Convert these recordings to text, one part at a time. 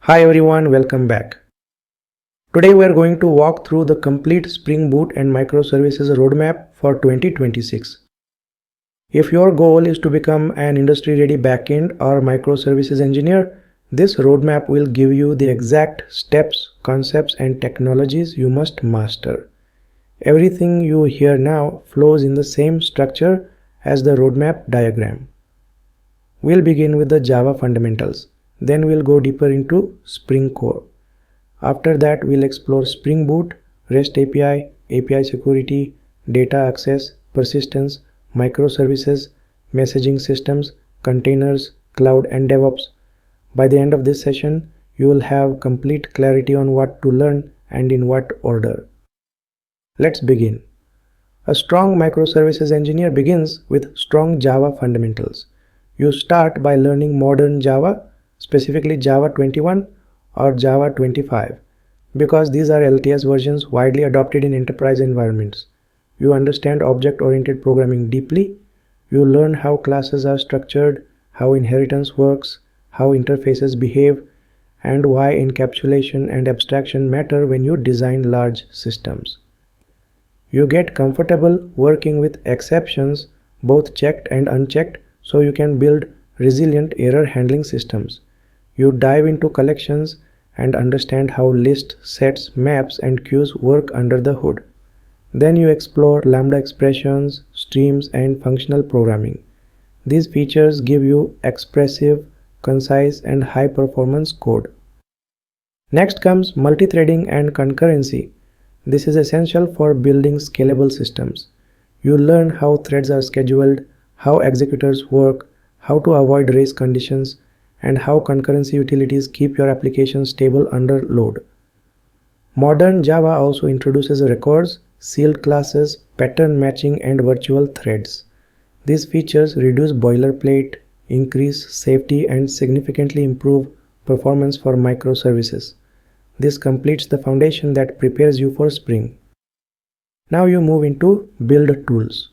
Hi everyone, welcome back. Today we are going to walk through the complete Spring Boot and Microservices roadmap for 2026. If your goal is to become an industry-ready backend or microservices engineer, this roadmap will give you the exact steps, concepts and technologies you must master. Everything you hear now flows in the same structure as the roadmap diagram. We'll begin with the Java fundamentals. Then we'll go deeper into Spring Core. After that, we'll explore Spring Boot, REST API, API security, data access, persistence, microservices, messaging systems, containers, cloud and DevOps. By the end of this session, you will have complete clarity on what to learn and in what order. Let's begin. A strong microservices engineer begins with strong Java fundamentals. You start by learning modern Java, specifically Java 21 or Java 25, because these are LTS versions widely adopted in enterprise environments. You understand object-oriented programming deeply. You learn how classes are structured, how inheritance works, how interfaces behave, and why encapsulation and abstraction matter when you design large systems. You get comfortable working with exceptions, both checked and unchecked, so you can build resilient error handling systems. You dive into collections and understand how lists, sets, maps, and queues work under the hood. Then you explore lambda expressions, streams, and functional programming. These features give you expressive, concise, and high-performance code. Next comes multithreading and concurrency. This is essential for building scalable systems. You learn how threads are scheduled, how executors work, how to avoid race conditions, and how concurrency utilities keep your application stable under load. Modern Java also introduces records, sealed classes, pattern matching, and virtual threads. These features reduce boilerplate, increase safety, and significantly improve performance for microservices. This completes the foundation that prepares you for Spring. Now you move into build tools.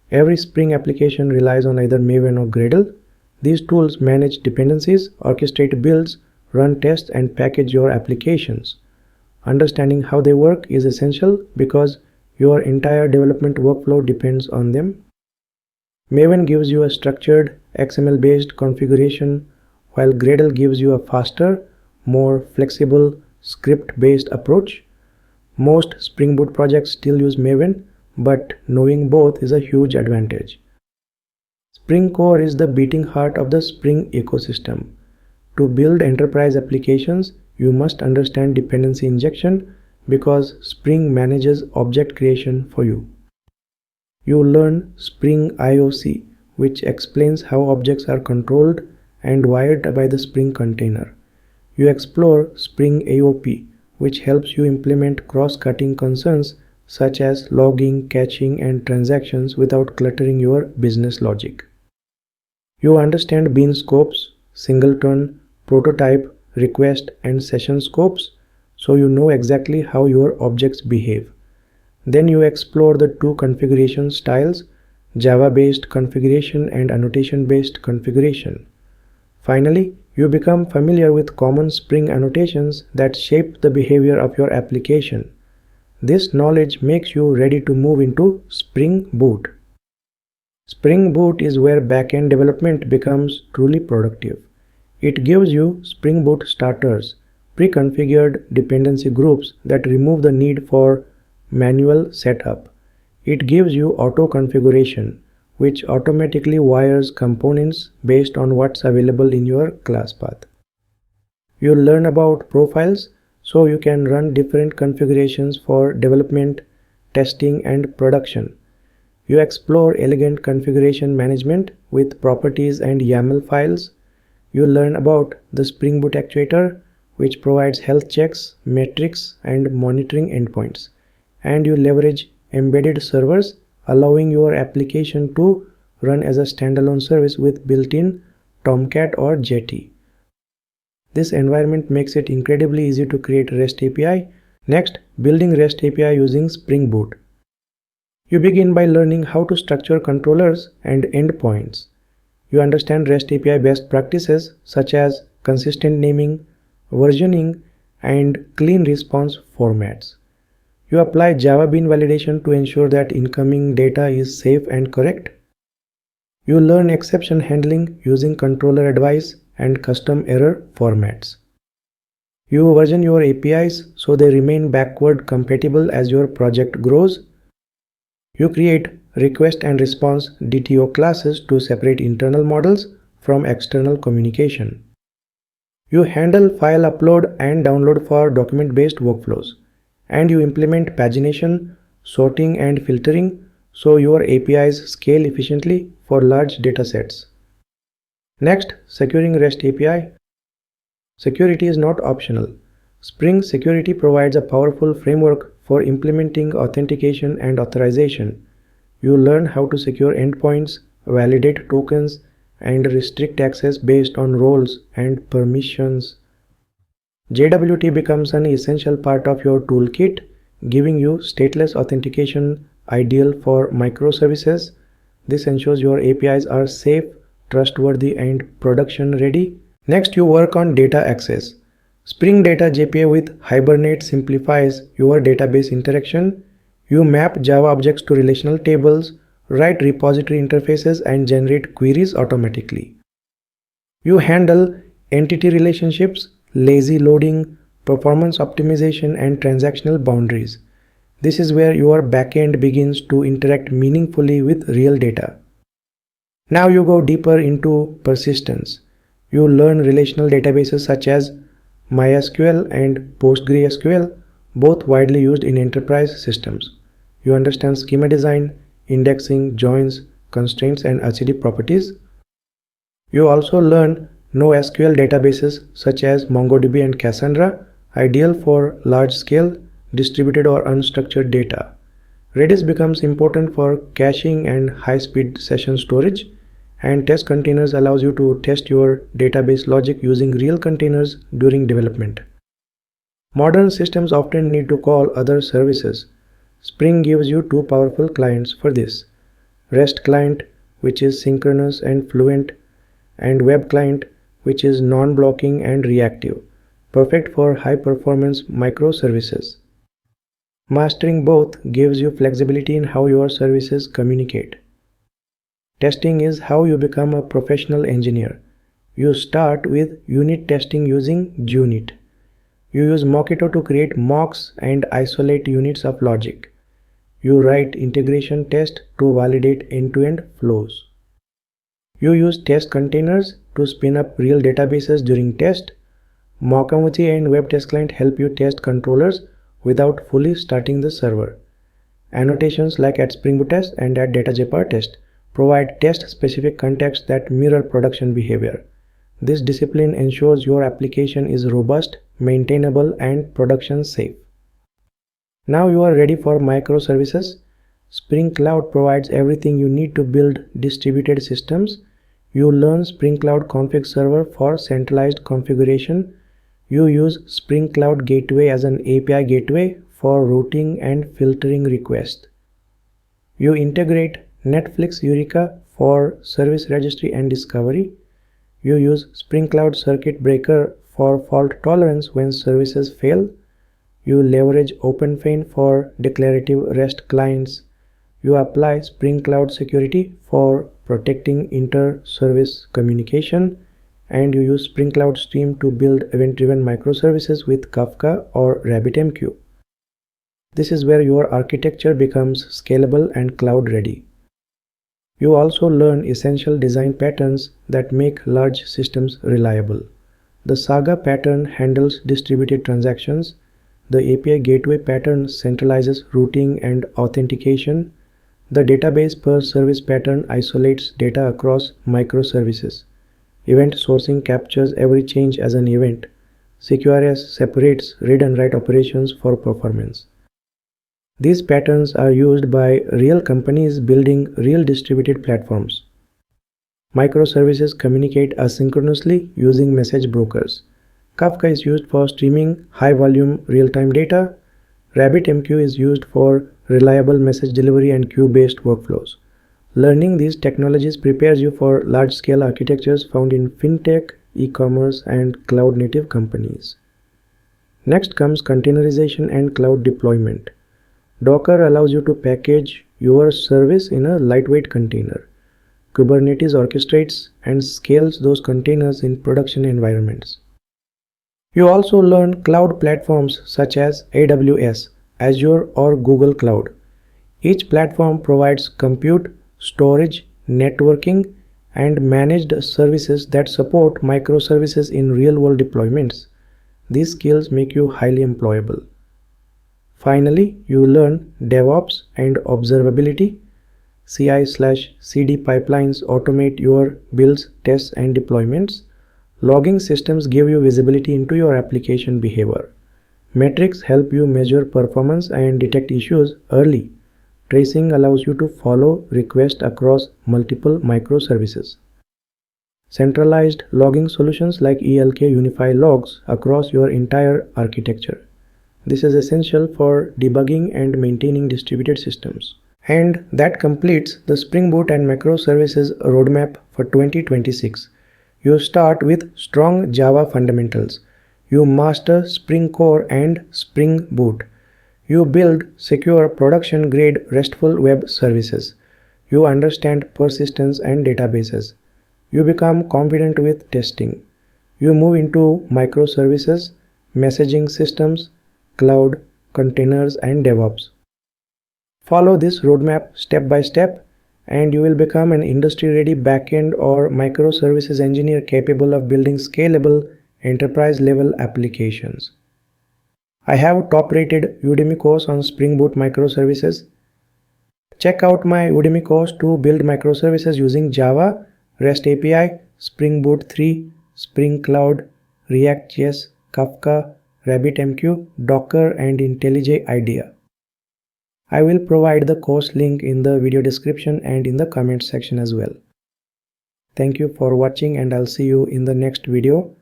Every Spring application relies on either Maven or Gradle. These tools manage dependencies, orchestrate builds, run tests, and package your applications. Understanding how they work is essential because your entire development workflow depends on them. Maven gives you a structured XML-based configuration, while Gradle gives you a faster, more flexible, script-based approach. Most Spring Boot projects still use Maven, but knowing both is a huge advantage. Spring Core is the beating heart of the Spring ecosystem. To build enterprise applications, you must understand dependency injection because Spring manages object creation for you. You learn Spring IOC, which explains how objects are controlled and wired by the Spring container. You explore Spring AOP, which helps you implement cross-cutting concerns such as logging, caching, and transactions without cluttering your business logic. You understand bean scopes, singleton, prototype, request, and session scopes, so you know exactly how your objects behave. Then you explore the two configuration styles, Java-based configuration and annotation-based configuration. Finally, you become familiar with common Spring annotations that shape the behavior of your application. This knowledge makes you ready to move into Spring Boot. Spring Boot is where backend development becomes truly productive. It gives you Spring Boot starters, pre-configured dependency groups that remove the need for manual setup. It gives you auto configuration, which automatically wires components based on what's available in your class path. You'll learn about profiles, so you can run different configurations for development, testing, and production. You explore elegant configuration management with properties and YAML files. You learn about the Spring Boot actuator, which provides health checks, metrics, and monitoring endpoints. And you leverage embedded servers, allowing your application to run as a standalone service with built-in Tomcat or Jetty. This environment makes it incredibly easy to create REST API. Next, building REST API using Spring Boot. You begin by learning how to structure controllers and endpoints. You understand REST API best practices such as consistent naming, versioning, and clean response formats. You apply Java Bean validation to ensure that incoming data is safe and correct. You learn exception handling using controller advice and custom error formats. You version your APIs so they remain backward compatible as your project grows. You create request and response DTO classes to separate internal models from external communication. You handle file upload and download for document-based workflows. And you implement pagination, sorting, and filtering so your APIs scale efficiently for large datasets. Next, securing REST API. Security is not optional. Spring Security provides a powerful framework for implementing authentication and authorization. You learn how to secure endpoints, validate tokens, and restrict access based on roles and permissions. JWT becomes an essential part of your toolkit, giving you stateless authentication ideal for microservices. This ensures your APIs are safe, trustworthy, and production ready. Next, you work on data access. Spring Data JPA with Hibernate simplifies your database interaction. You map Java objects to relational tables, write repository interfaces, and generate queries automatically. You handle entity relationships, lazy loading, performance optimization, and transactional boundaries. This is where your backend begins to interact meaningfully with real data. Now you go deeper into persistence. You learn relational databases such as MySQL and PostgreSQL, both widely used in enterprise systems. You understand schema design, indexing, joins, constraints, and acidity properties. You also learn NoSQL databases such as MongoDB and Cassandra, ideal for large-scale, distributed or unstructured data. Redis becomes important for caching and high-speed session storage, and test containers allows you to test your database logic using real containers during development. Modern systems often need to call other services. Spring gives you two powerful clients for this: REST client, which is synchronous and fluent, and web client, which is non-blocking and reactive, perfect for high-performance microservices. Mastering both gives you flexibility in how your services communicate. Testing is how you become a professional engineer. You start with unit testing using JUnit. You use Mockito to create mocks and isolate units of logic. You write integration tests to validate end-to-end flows. You use test containers to spin up real databases during test. Mockamuthi and Web Test Client help you test controllers without fully starting the server. Annotations like @SpringBoot and @DataJParTest provide test-specific context that mirror production behavior. This discipline ensures your application is robust, maintainable, and production safe. Now you are ready for microservices. Spring Cloud provides everything you need to build distributed systems. You learn Spring Cloud Config Server for centralized configuration. You use Spring Cloud Gateway as an API gateway for routing and filtering requests. You integrate Netflix Eureka for service registry and discovery. You use Spring Cloud Circuit Breaker for fault tolerance when services fail. You leverage OpenFain for declarative REST clients. You apply Spring Cloud Security for protecting inter-service communication. And you use Spring Cloud Stream to build event-driven microservices with Kafka or RabbitMQ. This is where your architecture becomes scalable and cloud-ready. You also learn essential design patterns that make large systems reliable. The Saga pattern handles distributed transactions. The API gateway pattern centralizes routing and authentication. The database per service pattern isolates data across microservices. Event sourcing captures every change as an event. CQRS separates read and write operations for performance. These patterns are used by real companies building real distributed platforms. Microservices communicate asynchronously using message brokers. Kafka is used for streaming high-volume real-time data. RabbitMQ is used for reliable message delivery and queue-based workflows. Learning these technologies prepares you for large-scale architectures found in fintech, e-commerce, and cloud-native companies. Next comes containerization and cloud deployment. Docker allows you to package your service in a lightweight container. Kubernetes orchestrates and scales those containers in production environments. You also learn cloud platforms such as AWS, Azure, or Google Cloud. Each platform provides compute, storage, networking, and managed services that support microservices in real-world deployments. These skills make you highly employable. Finally, you learn DevOps and observability. CI/CD pipelines automate your builds, tests, and deployments. Logging systems give you visibility into your application behavior. Metrics help you measure performance and detect issues early. Tracing allows you to follow requests across multiple microservices. Centralized logging solutions like ELK unify logs across your entire architecture. This is essential for debugging and maintaining distributed systems. And that completes the Spring Boot and Microservices roadmap for 2026. You start with strong Java fundamentals. You master Spring Core and Spring Boot. You build secure production-grade RESTful web services. You understand persistence and databases. You become confident with testing. You move into microservices, messaging systems, cloud, containers, and DevOps. Follow this roadmap step by step, and you will become an industry-ready backend or microservices engineer capable of building scalable enterprise-level applications. I have a top-rated Udemy course on Spring Boot microservices. Check out my Udemy course to build microservices using Java, REST API, Spring Boot 3, Spring Cloud, React.js, Kafka, RabbitMQ, Docker, and IntelliJ IDEA. I will provide the course link in the video description and in the comment section as well. Thank you for watching, and I'll see you in the next video.